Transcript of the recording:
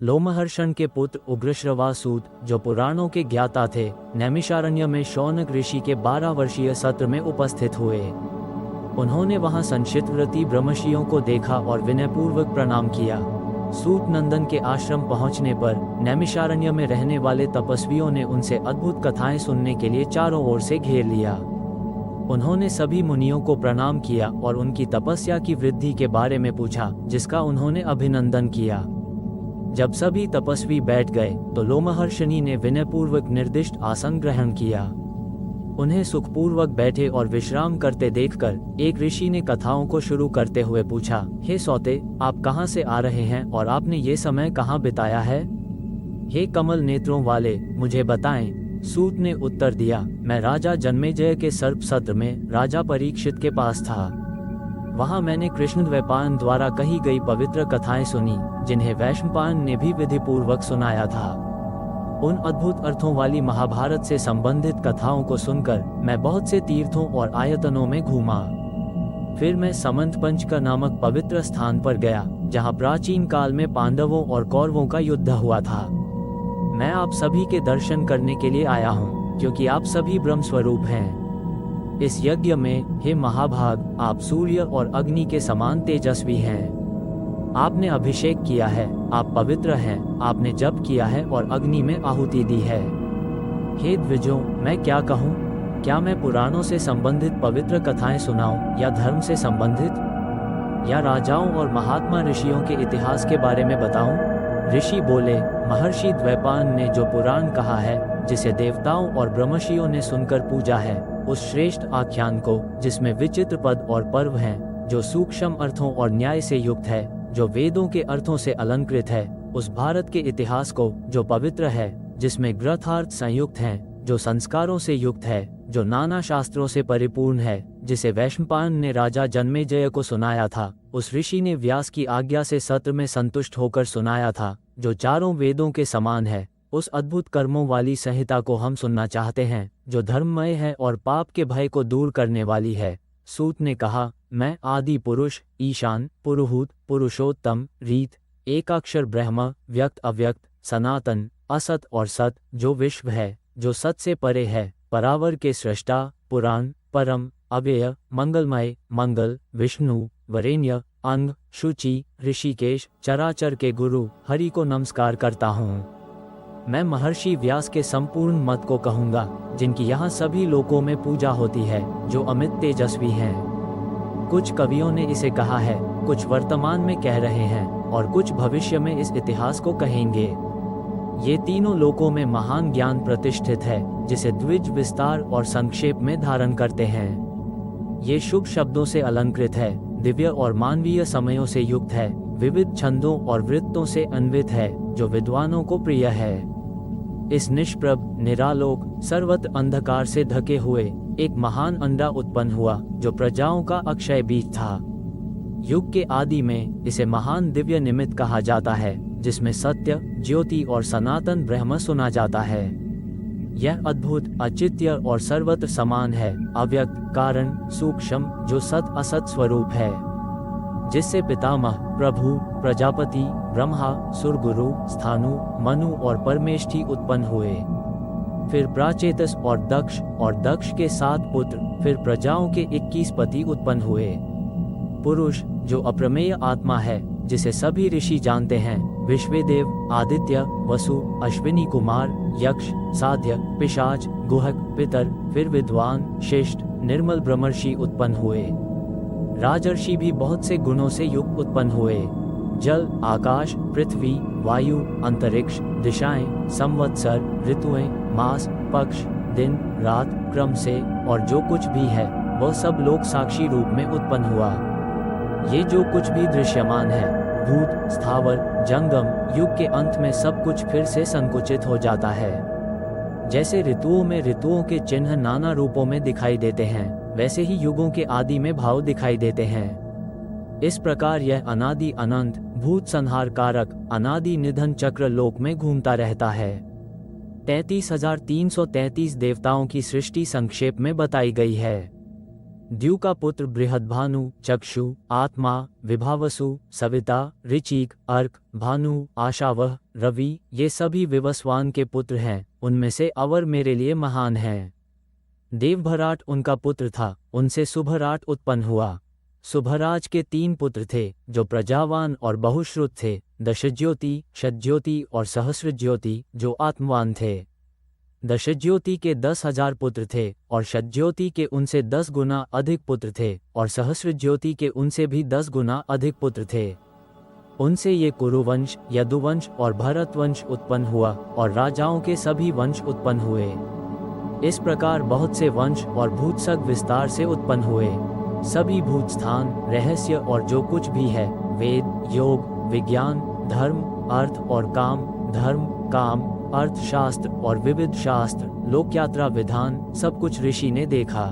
लोमहर्षण के पुत्र उग्रश्रवा सूत, जो पुराणों के ज्ञाता थे, नैमिषारण्य में शौनक ऋषि के 12 वर्षीय सत्र में उपस्थित हुए। उन्होंने वहां संचितव्रती ब्रह्मर्षियों को देखा और विनयपूर्वक प्रणाम किया। सूत नंदन के आश्रम पहुंचने पर नैमिषारण्य में रहने वाले तपस्वियों ने उनसे अद्भुत कथाएं सुनने के लिए चारों ओर से घेर लिया। उन्होंने सभी मुनियों को प्रणाम किया और उनकी तपस्या की वृद्धि के बारे में पूछा, जिसका उन्होंने अभिनंदन किया। जब सभी तपस्वी बैठ गए तो लोमहर्षणी ने विनयपूर्वक निर्दिष्ट आसन ग्रहण किया। उन्हें सुखपूर्वक बैठे और विश्राम करते देखकर एक ऋषि ने कथाओं को शुरू करते हुए पूछा, हे सौते, आप कहाँ से आ रहे हैं और आपने ये समय कहाँ बिताया है? हे कमल नेत्रों वाले, मुझे बताएं। सूत ने उत्तर दिया, मैं राजा जन्मेजय के सर्प सत्र में राजा परीक्षित के पास था। वहां मैंने कृष्णद्वैपायन द्वारा कही गई पवित्र कथाएं सुनी, जिन्हें वैशंपायन ने भी विधिपूर्वक सुनाया था। उन अद्भुत अर्थों वाली महाभारत से संबंधित कथाओं को सुनकर मैं बहुत से तीर्थों और आयतनों में घूमा। फिर मैं समंतपंचक नामक पवित्र स्थान पर गया, जहां प्राचीन काल में पांडवों और कौरवों का युद्ध हुआ था। मैं आप सभी के दर्शन करने के लिए आया हूं, क्योंकि आप सभी ब्रह्म स्वरूप हैं। इस यज्ञ में, हे महाभाग, आप सूर्य और अग्नि के समान तेजस्वी हैं। आपने अभिषेक किया है, आप पवित्र हैं, आपने जप किया है और अग्नि में आहुति दी है। हे द्विजों, मैं क्या कहूँ? क्या मैं पुराणों से संबंधित पवित्र कथाएं सुनाऊं, या धर्म से संबंधित, या राजाओं और महात्मा ऋषियों के इतिहास के बारे में बताऊं? ऋषि बोले, महर्षि द्वैपायन ने जो पुराण कहा है, जिसे देवताओं और ब्रह्मर्षियों ने सुनकर पूजा है, उस श्रेष्ठ आख्यान को, जिसमें विचित्र पद और पर्व हैं, जो सूक्ष्म अर्थों और न्याय से युक्त है, जो वेदों के अर्थों से अलंकृत है, उस भारत के इतिहास को, जो पवित्र है, जिसमें ग्रथार्थ संयुक्त हैं, जो संस्कारों से युक्त है, जो नाना शास्त्रों से परिपूर्ण है, जिसे वैशंपायन ने राजा जन्मेजय को सुनाया था, उस ऋषि ने व्यास की आज्ञा से सत्र में संतुष्ट होकर सुनाया था, जो चारों वेदों के समान है। उस अद्भुत कर्मों वाली संहिता को हम सुनना चाहते हैं, जो धर्ममय है और पाप के भय को दूर करने वाली है। सूत ने कहा, मैं आदि पुरुष, ईशान, पुरुहूत, पुरुषोत्तम, रीत, एकाक्षर ब्रह्म, व्यक्त अव्यक्त, सनातन, असत और सत, जो विश्व है, जो सत से परे है, परावर के सृष्टा, पुराण, परम, अव्यय, मंगलमय, मंगल, विष्णु, वरेण्य, अंग, शुचि, ऋषिकेश, चराचर के गुरु हरि को नमस्कार करता हूँ। मैं महर्षि व्यास के संपूर्ण मत को कहूँगा, जिनकी यहाँ सभी लोकों में पूजा होती है, जो अमित तेजस्वी हैं। कुछ कवियों ने इसे कहा है, कुछ वर्तमान में कह रहे हैं और कुछ भविष्य में इस इतिहास को कहेंगे। ये तीनों लोकों में महान ज्ञान प्रतिष्ठित है, जिसे द्विज, विस्तार और संक्षेप में धारण करते हैं। ये शुभ शब्दों से अलंकृत है, दिव्य और मानवीय समयों से युक्त है, विविध छंदों और वृत्तों से अन्वित है, जो विद्वानों को प्रिय है। इस निष्प्रभ, निरालोक, सर्वत्र अंधकार से ढके हुए एक महान अंडा उत्पन्न हुआ, जो प्रजाओं का अक्षय बीज था। युग के आदि में इसे महान दिव्य निमित्त कहा जाता है, जिसमें सत्य, ज्योति और सनातन ब्रह्म सुना जाता है। यह अद्भुत, अचित्य और सर्वत्र समान है, अव्यक्त, कारण, सूक्ष्म, जो सत असत स्वरूप है, जिससे पितामह, प्रभु, प्रजापति, ब्रह्मा, सुरगुरु, स्थानु, मनु और परमेष्ठी उत्पन्न हुए। फिर प्राचेतस और दक्ष के 7 पुत्र, फिर प्रजाओं के 21 पति उत्पन्न हुए। पुरुष, जो अप्रमेय आत्मा है, जिसे सभी ऋषि जानते हैं, विश्वेदेव, आदित्य, वसु, अश्विनी कुमार, यक्ष, साध्य, पिशाच, गुहक, पितर, फिर विद्वान, शिष्ट, निर्मल ब्रह्मर्षि उत्पन्न हुए। राजर्षि भी बहुत से गुणों से युक्त उत्पन्न हुए। जल, आकाश, पृथ्वी, वायु, अंतरिक्ष, दिशाएं, संवत्सर, ऋतुएं, मास, पक्ष, दिन, रात, क्रम से, और जो कुछ भी है, वह सब लोक साक्षी रूप में उत्पन्न हुआ। ये जो कुछ भी दृश्यमान है, भूत, स्थावर, जंगम, युग के अंत में सब कुछ फिर से संकुचित हो जाता है। जैसे ऋतुओं में ऋतुओं के चिन्ह नाना रूपों में दिखाई देते हैं, वैसे ही युगों के आदि में भाव दिखाई देते हैं। इस प्रकार यह अनादि अनंत, भूत संहार कारक, अनादि निधन चक्र लोक में घूमता रहता है। 33,333 देवताओं की सृष्टि संक्षेप में बताई गई है। द्यू का पुत्र बृहद्भानु, चक्षु, आत्मा, विभावसु, सविता, ऋचिक, अर्क, भानु, आशावह, रवि, ये सभी विवस्वान के पुत्र हैं। उनमें से अवर मेरे लिए महान है। देवभराट उनका पुत्र था, उनसे सुभराट उत्पन्न हुआ। सुभराज के 3 पुत्र थे जो प्रजावान और बहुश्रुत थे, दशज्योति, शतज्योति और सहस्रज्योति, जो आत्मवान थे। दशज्योति के 10,000 पुत्र थे और शतज्योति के उनसे 10 गुना अधिक पुत्र थे और सहस्रज्योति के उनसे भी 10 गुना अधिक पुत्र थे। उनसे ये कुरुवंश, यदुवंश और भरतवंश उत्पन्न हुआ और राजाओं के सभी वंश उत्पन्न हुए। इस प्रकार बहुत से वंश और भूतसग विस्तार से उत्पन्न हुए। सभी भूतस्थान, रहस्य और जो कुछ भी है, वेद, योग, विज्ञान, धर्म, अर्थ और काम, धर्म, काम, अर्थशास्त्र और विविध शास्त्र, लोकयात्रा विधान, सब कुछ ऋषि ने देखा।